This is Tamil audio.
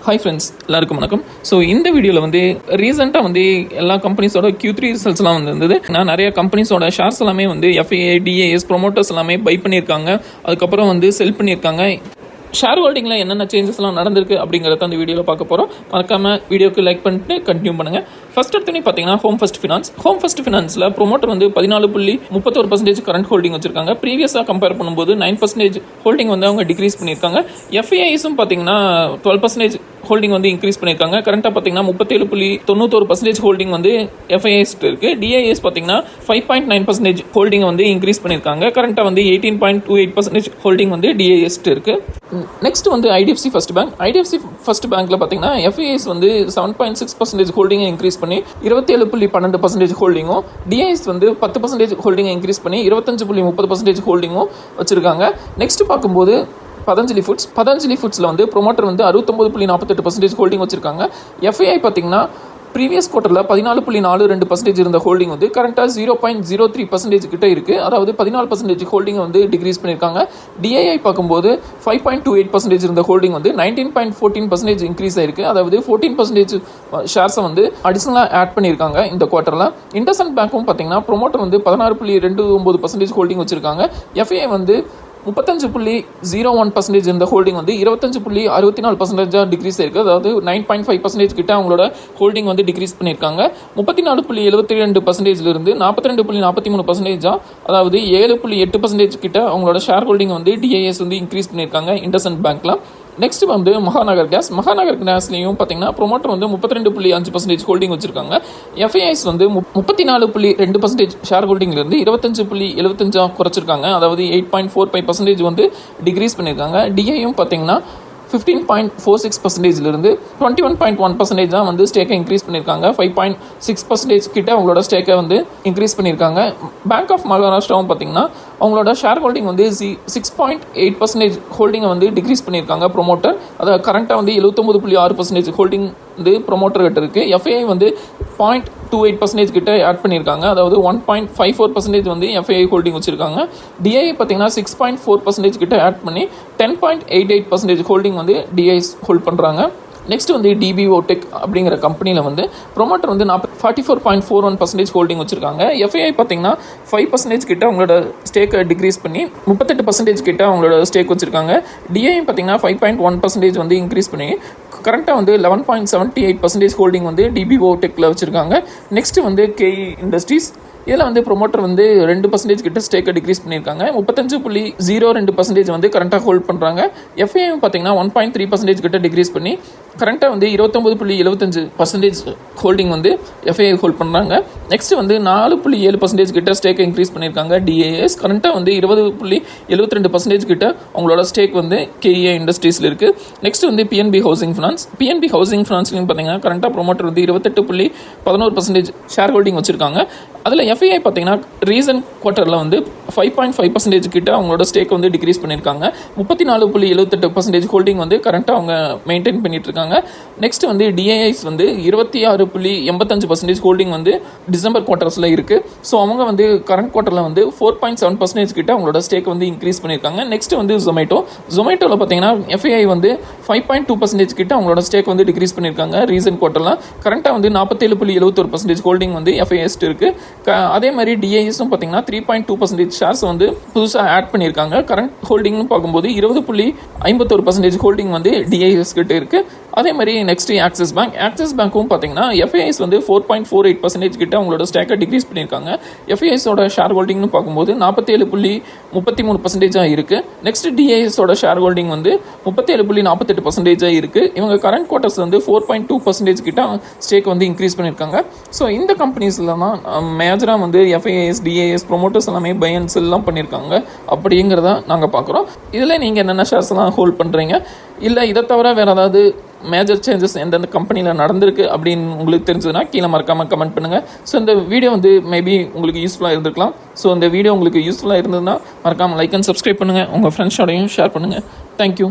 ஹாய் ஃப்ரெண்ட்ஸ், எல்லாருக்கும் வணக்கம். ஸோ இந்த வீடியோவில் வந்து ரீசெண்டாக வந்து எல்லா கம்பெனிஸோட Q3 ரிசல்ட்ஸ்லாம் வந்திருந்தது. நான் நிறைய கம்பெனிஸோட ஷேர்ஸ் எல்லாமே வந்து FII, DAS ப்ரொமோட்டர்ஸ் எல்லாமே பை பண்ணியிருக்காங்க, அதுக்கப்புறம் வந்து செல் பண்ணியிருக்காங்க. ஷேர் ஹோல்டிங்கில் என்னென்ன சேஞ்சஸ்லாம் நடந்திருக்கு அப்படிங்கிறத அந்த வீடியோவில் பார்க்க போகிறோம். மறக்காமல் வீடியோக்கு லைக் பண்ணிட்டு கண்டினியூ பண்ணுங்கள். ஃபர்ஸ்ட் எடுத்துன்னு பார்த்தீங்கன்னா ஹோம் ஃபர்ஸ்ட் ஃபினான்ஸில் ப்ரொமோட்டர் வந்து 14.31% கரண்ட் ஹோல்டிங் வச்சிருக்காங்க. ப்ரீவியஸாக கம்பேர் பண்ணும்போது 9% ஹோல்டிங் வந்து அவங்க டிக்ரீஸ் பண்ணியிருக்காங்க. FIIஸும் பார்த்தீங்கன்னா 12% ஹோல்டிங் வந்து இன்க்ரீஸ் பண்ணியிருக்காங்க. கரண்ட்டாக பார்த்தீங்கன்னா 37.91% ஹோல்டிங் வந்து FIIஸ் இருக்குது. DIS பார்த்தீங்கன்னா 5.9% ஹோல்டிங் வந்து இன்க்ரீஸ் பண்ணியிருக்காங்க. கரண்ட்டாக வந்து 18.28% ஹோல்டிங் வந்து DIS இருக்குது. நெக்ஸ்ட் வந்து IDFC ஃபர்ஸ்ட் பேங்க்ல பார்த்தீங்கன்னா FIIs வந்து 7.6% ஹோல்டிங்கை இன்க்ரீஸ் பண்ணி 27.12% ஹோல்டிங்கும், DIS வந்து 10% ஹோல்டிங்கை இன்க்ரீஸ் பண்ணி 25.30% ஹோல்டிங்கும் வச்சிருக்காங்க. நெக்ஸ்ட் பார்க்கும்போது பதஞ்சலி ஃபுட்ஸில் வந்து ப்ரொமோட்டர் வந்து 69.48% ஹோல்டிங் வச்சிருக்காங்க. FII பார்த்தீங்கன்னா ப்ரீவியஸ் குவார்ட்டரில் 14.42% இருந்த ஹோல்டிங் வந்து கரண்ட்டாக 0.03% கிட்ட இருக்குது. அதாவது 14% ஹோல்டிங்கை வந்து டிக்ரீஸ் பண்ணியிருக்காங்க. DII பார்க்கும்போது 5.28% இருந்த ஹோல்டிங் வந்து 19.14% இன்க்ரீஸ் ஆயிருக்கு. அதாவது 14% ஷேர்ஸை வந்து அடிஷனலாக ஆட் பண்ணியிருக்காங்க இந்த குவார்ட்டரில். இண்டஸ்இண்ட் பேங்க்கும் பார்த்தீங்கன்னா ப்ரொமோட்டர் வந்து 16.29% ஹோல்டிங் வச்சுருக்காங்க. FII வந்து 35.01% இருந்த ஹோல்டிங் வந்து 25.64% டிக்ரீஸ் ஆயிருக்கு. அதாவது 9.5% கிட்ட அவங்களோட ஹோல்டிங் வந்து டிக்ரீஸ் பண்ணியிருக்காங்க. 34.72% இருந்து 42.43%, அதாவது 7.8% கிட்ட அவங்களோட ஷேர் ஹோல்டிங் வந்து DIS வந்து இன்க்ரீஸ் பண்ணியிருக்காங்க இண்டஸ்இண்ட் பேங்க்ல. நெக்ஸ்ட் வந்து மகாநகர் கேஸ்லையும் பார்த்தீங்கன்னா ப்ரொமோட்டர் வந்து 32.5% ஹோல்டிங் வச்சிருக்காங்க. FIIs வந்து 34.2% ஷேர் ஹோல்டிங்லேருந்து 25.75 குறைச்சிருக்காங்க. அதாவது 8.45% வந்து டிக்ரீஸ் பண்ணியிருக்காங்க. DIயும் பார்த்தீங்கன்னா 15.46% 21.1% வந்து ஸ்டேக்கை இன்க்ரீஸ் பண்ணியிருக்காங்க. 5.6% கிட்ட அவங்களோட ஸ்டேக்கை வந்து இன்க்ரீஸ் பண்ணியிருக்காங்க. பேங்க் ஆஃப் மகாராஷ்டிராவும் பார்த்தீங்கன்னா அவங்களோட ஷேர் ஹோல்டிங் வந்து 6.8% ஹோல்டிங்கை வந்து டிக்ரீஸ் பண்ணியிருக்காங்க ப்ரொமோட்டர். அதாவது கரண்ட்டாக வந்து 79.6% ஹோல்டிங் வந்து ப்ரொமோட்டர் கிட்ட இருக்குது. FII வந்து 0.28% கிட்ட ஆட் பண்ணியிருக்காங்க. அதாவது 1.54% வந்து FII ஹோல்டிங் வச்சுருக்காங்க. DII பார்த்தீங்கன்னா 6.4% கிட்ட ஆட் பண்ணி 10.88% ஹோல்டிங் வந்து DIS ஹோல்ட் பண்ணுறாங்க. நெக்ஸ்ட் வந்து DBO டெக் அப்படிங்கிற கம்பெனியில் வந்து ப்ரொமோட்டர் வந்து 44.41% ஹோல்டிங் வச்சுருக்காங்க. FII பார்த்தீங்கன்னா 5% கிட்ட அவங்களோட ஸ்டேக்கை டிக்ரீஸ் பண்ணி 38% கிட்ட அவங்களோட ஸ்டேக் வச்சுருக்காங்க. DII பார்த்தீங்கன்னா 5.1% வந்து இன்க்ரீஸ் பண்ணி கரண்ட்டாக வந்து 11.78% ஹோல்டிங் வந்து DBO டெக்கில் வச்சுருக்காங்க. நெக்ஸ்ட் வந்து KE இண்டஸ்ட்ரீஸ், இதில் வந்து ப்ரொமோட்டர் வந்து 2% கிட்ட ஸ்டேக்கை டிக்ரீஸ் பண்ணியிருக்காங்க. 35.02% வந்து கரண்ட்டாக ஹோல்ட் பண்ணுறாங்க. FII பார்த்தீங்கன்னா 1.3% கிட்ட டிக்ரீஸ் பண்ணி கரண்ட்டாக வந்து 29.75% ஹோல்டிங் வந்து FII ஹோல்ட் பண்ணுறாங்க. நெக்ஸ்ட் வந்து 4.7% கிட்ட ஸ்டேக்கை இன்க்ரீஸ் பண்ணியிருக்காங்க DIS. கரண்ட்டாக வந்து 20.72% கிட்ட அவங்களோட ஸ்டேக் வந்து KE இண்டஸ்ட்ரீஸில் இருக்குது. நெக்ஸ்ட் வந்து PNB ஹவுசிங் ஃபினான்ஸ்லையும் பார்த்தீங்கன்னா கரண்ட்டாக ப்ரொமோட்டர் வந்து 28.11% ஷேர் ஹோல்டிங் வச்சுருக்காங்க. அதில் FII பார்த்தீங்கன்னா ரீசன்ட் குவார்ட்டரில் வந்து 5.5% கிட்ட அவங்களோட ஸ்டேக் வந்து டிக்ரீஸ் பண்ணியிருக்காங்க. 34.78% ஹோல்டிங் வந்து கரண்ட்டாக அவங்க மெயின்டைன் பண்ணிட்டு இருக்காங்க. நெக்ஸ்ட் வந்து DIS வந்து 26.85% ஹோல்டிங் வந்து டிசம்பர் குவார்ட்டர்ஸில் இருக்குது. ஸோ அவங்க வந்து கரண்ட் குவார்ட்டரில் வந்து 4.7% கிட்ட அவங்களோட ஸ்டேக் வந்து இன்க்ரீஸ் பண்ணியிருக்காங்க. நெக்ஸ்ட் வந்து ஜொமேட்டோவில் பார்த்தீங்கன்னா FII வந்து 5.2% கிட்ட அவங்களோட ஸ்டேக் வந்து டிக்ரீஸ் பண்ணியிருக்காங்க ரீசன்ட் குவார்ட்டரில். கரண்ட்டாக வந்து 47.71% ஹோல்டிங் வந்து FIIs இருக்குது. அதே மாதிரி DISம் பார்த்தீங்கன்னா 3.2% ஷேர்ஸ் வந்து புதுசாக ஆட் பண்ணியிருக்காங்க. கரண்ட் ஹோல்டிங்னு பார்க்கும்போது 20.51% ஹோல்டிங் வந்து DIS கிட்ட இருக்குது. அதே மாதிரி நெக்ஸ்ட் ஆக்சிஸ் பேங்க்கும் பார்த்தீங்கன்னா FIIs வந்து 4.48% கிட்ட அவங்களோட ஸ்டேக்கை டிக்ரீஸ் பண்ணியிருக்காங்க. FIIஸோட ஷேர் ஹோல்டிங்னு பார்க்கும்போது 47.33% இருக்குது. நெக்ஸ்ட் DISோட ஷேர் ஹோல்டிங் வந்து 37.48% இருக்குது. இவங்க கரண்ட் குவார்ட்டர்ஸ் வந்து 4.2% கிட்ட ஸ்டேக் வந்து இன்க்ரீஸ் பண்ணியிருக்காங்க. ஸோ இந்த கம்பெனிஸில் தான் மேஜராக வந்து FIIs, DIS ப்ரொமோட்டர்ஸ் எல்லாமே பை அண்ட் செல்லாம் பண்ணியிருக்காங்க அப்படிங்கிறத நாங்கள் பார்க்குறோம். இதில் நீங்கள் என்னென்ன ஷேர்ஸ்லாம் ஹோல்ட் பண்ணுறீங்க, இல்லை இதை தவிர வேறு ஏதாவது மேஜர் சேஞ்சஸ் எந்தெந்த கம்பெனியில் நடந்திருக்கு அப்படின்னு உங்களுக்கு தெரிஞ்சதுன்னா கீழே மறக்காமல் கமெண்ட் பண்ணுங்கள். ஸோ இந்த வீடியோ வந்து மேபி உங்களுக்கு யூஸ்ஃபுல்லாக இருந்திருக்கலாம். ஸோ இந்த வீடியோ உங்களுக்கு யூஸ்ஃபுல்லாக இருந்ததுன்னா மறக்காமல் லைக் அண்ட் சப்ஸ்கிரைப் பண்ணுங்கள். உங்கள் ஃப்ரெண்ட்ஸோடையும் ஷேர் பண்ணுங்கள். தேங்க்யூ.